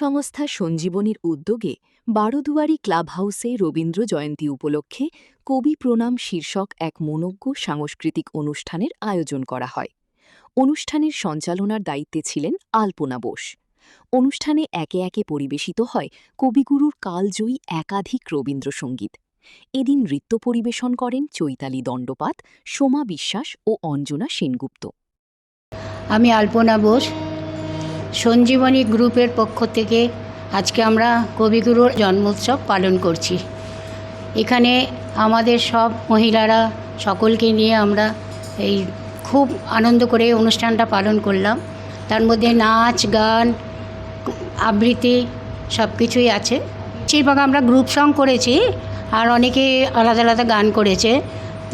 সংস্থা সঞ্জীবনীর উদ্যোগে বারোদুয়ারি ক্লাব হাউসে রবীন্দ্র জয়ন্তী উপলক্ষে কবি প্রণাম শীর্ষক এক মনোজ্ঞ সাংস্কৃতিক অনুষ্ঠানের আয়োজন করা হয়। অনুষ্ঠানের সঞ্চালনার দায়িত্বে ছিলেন আলপনা বোস। অনুষ্ঠানে একে একে পরিবেশিত হয় কবিগুরুর কালজয়ী একাধিক রবীন্দ্রসঙ্গীত। এদিন নৃত্য পরিবেশন করেন চৈতালি দণ্ডপাত, সোমা বিশ্বাস ও অঞ্জনা সেনগুপ্ত। আমি আলপনা বোস, সঞ্জীবনী গ্রুপের পক্ষ থেকে আজকে আমরা কবিগুরুর জন্মোৎসব পালন করছি। এখানে আমাদের সব মহিলারা সকলকে নিয়ে আমরা এই খুব আনন্দ করে অনুষ্ঠানটা পালন করলাম। তার মধ্যে নাচ, গান, আবৃত্তি সব কিছুই আছে। বেশিরভাগ আমরা গ্রুপ সং করেছি, আর অনেকে আলাদা আলাদা গান করেছে।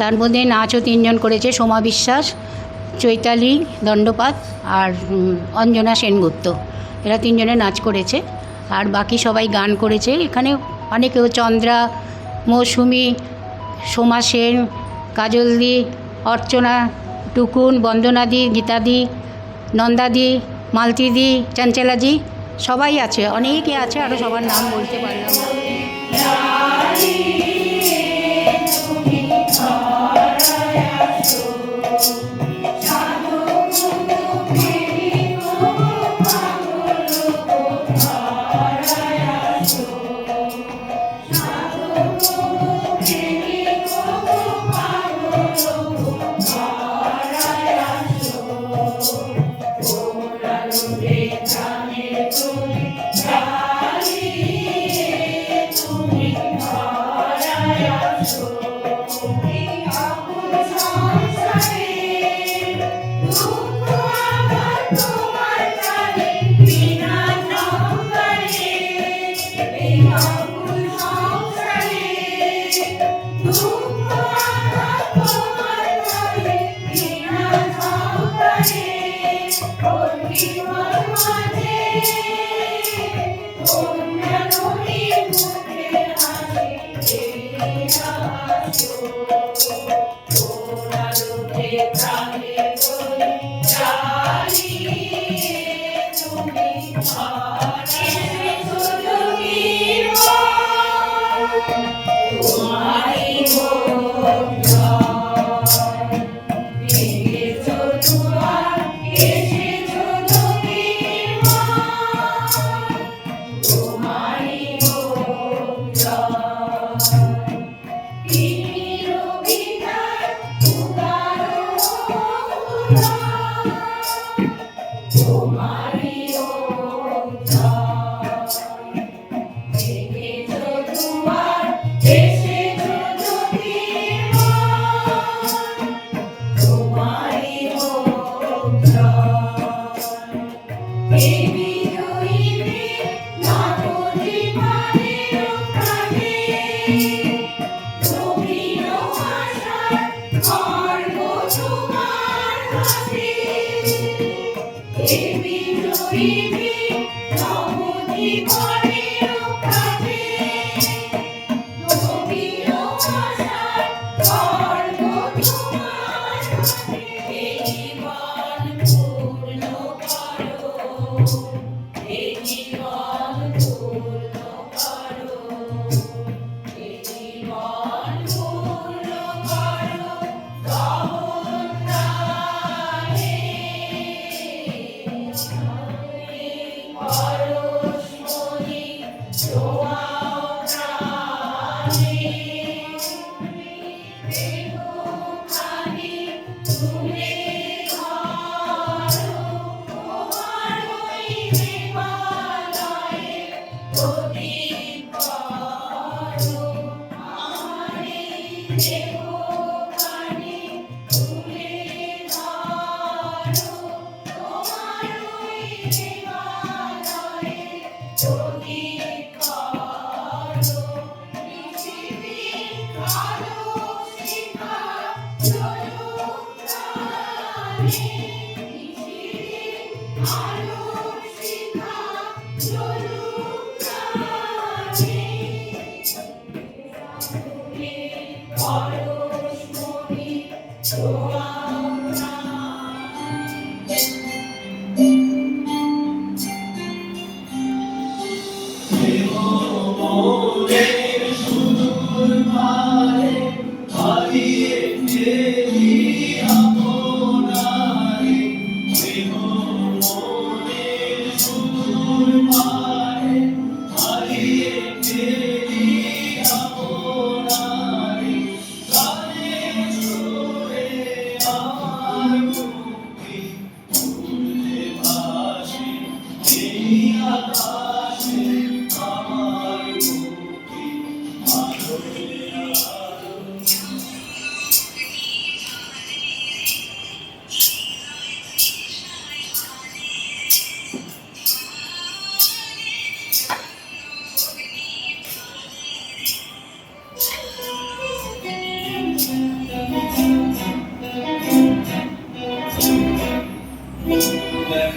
তার মধ্যে নাচও 3 জন করেছে, সোমা বিশ্বাস, চৈতালি দণ্ডপাত আর অঞ্জনা সেনগুপ্ত। এরা 3 জনে নাচ করেছে, আর বাকি সবাই গান করেছে। এখানে অনেকেও চন্দ্রা, মৌসুমি, সোমা সেন, কাজলদি, অর্চনা, টুকুন, বন্দনাদি, গীতাদি, নন্দাদি, মালতিদি, চঞ্চলাজি সবাই আছে, অনেকে আছে, আরও সবার নাম বলতে পারলাম না।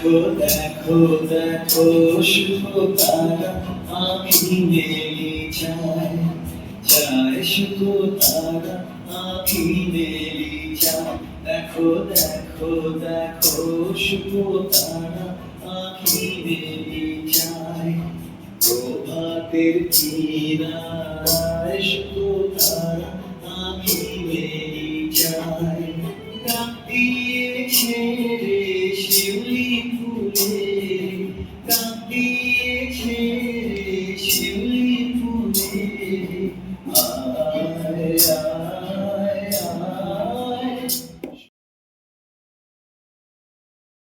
দেখো দেখো দেখো শুভ তারা আঁখি মেলি চায় চায় শুভ তারা আঁখি মেলি চায় দেখো দেখো দেখো শুভ তারা আঁখি মেলি চায় প্রভাতের কিনারায় শুভ তারা আঁখি